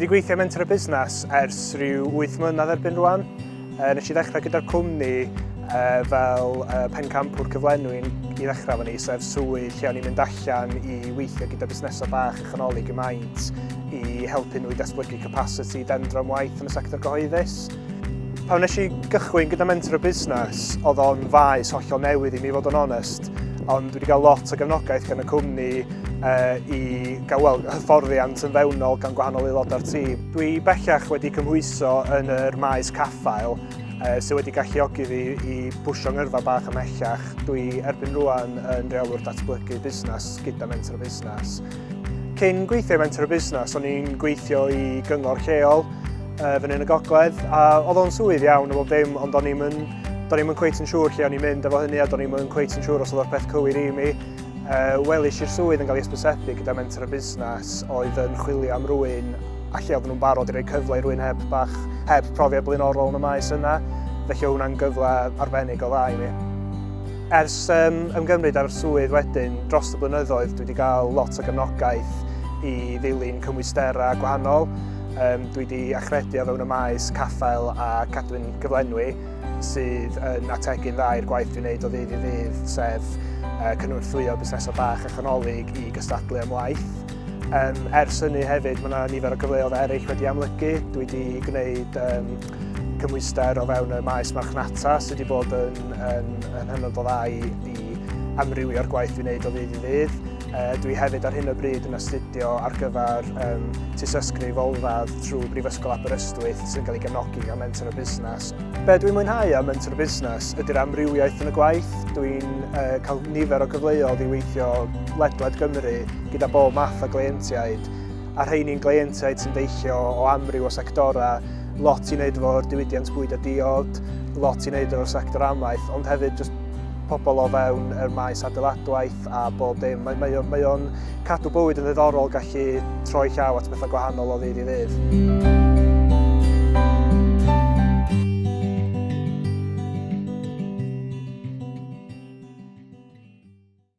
wedi gweithio Menter y Busnes ers rhyw 8 mlynedd erbyn rwan. Nes i ddechrau gyda'r cwmni fel pencampwr cyflenwi i ddechrau fan ni, sef swydd lle o'n i'n mynd allan i weithio gyda busnesau bach a chanoli gymaint i helpu nhw i datblygu capacity dendro'n waith yn y sector gyhoeddus. Pan nes i gychwyn gyda Menter y Busnes, oedd o'n faes hollol newydd i mi fod yn onest, ond dwi wedi cael lot o gefnogaeth gan y cwmni i gael hyfforddiant yn fewnol gan gwahanol aelodau'r tîm. Dwi bellach wedi cymhwyso yn yr maes caffael sydd wedi galluogi fi i bwsio'n yrfa bach ymhellach. Dwi erbyn rwan yn Rheolwr datblygu busnes gyda Menter y Busnes. Cyn gweithio Menter y Busnes, o'n i'n gweithio i gyngor lleol fan hyn y gogledd, a oedd o'n swydd iawn o bob dim, ond do'n i'm yn cweit yn siŵr lle o'n i'n mynd efo hynny, a do'n i'm yn cweit yn siŵr os oedd o'r peth cywir i mi. Welish i'r swydd yn cael ei ysbysebu gyda Menter y Busnes oedd yn chwilio am rywun a lle oedden nhw'n barod i roi cyfle i rywun heb profiad blaenorol yn y maes yna, felly hwnna'n gyfle arbennig o dda i mi. Ers ymgymryd ar y swydd wedyn, dros y blynyddoedd dwi wedi cael lot o gefnogaeth i ddilyn cymwystera gwahanol. Dwi wedi achredu o fewn y maes caffael a cadwyn gyflenwi sydd yn ategu'n dda i'r gwaith dwi'n gwneud o ddydd i ddydd, sef cynorthwyo busnesau bach a chanolig i gystadlu am waith. Ers hynny hefyd, mae yna nifer o gyfleoedd eraill wedi amlygu. Dwi wedi gwneud cymwyster o fewn y maes marchnata sydd wedi bod yn hynod o dda i amrywio'r gwaith dwi'n gwneud o ddydd i ddydd. Dwi hefyd ar hyn o bryd yn astudio ar gyfer tysysgrif olradd trwy Brifysgol Aberystwyth sy'n cael ei gefnogi gan Menter y Busnes. Be dwi'n mwynhau am Menter y Busnes ydy'r amrywiaeth yn y gwaith. Dwi'n cael nifer o gyfleoedd i weithio ledled Gymru gyda bob math o gleientiaid. A rheini'n gleientiaid sy'n deillio o amryw o sectorau, lot i wneud efo'r diwydiant bwyd a diod, lot i wneud efo'r sector amaeth, ond hefyd just pobl o fewn yr maes adeiladwaith a bob dim. Mae o'n cadw bywyd yn ddiddorol gallu troi llaw at bethau gwahanol o ddydd i ddydd.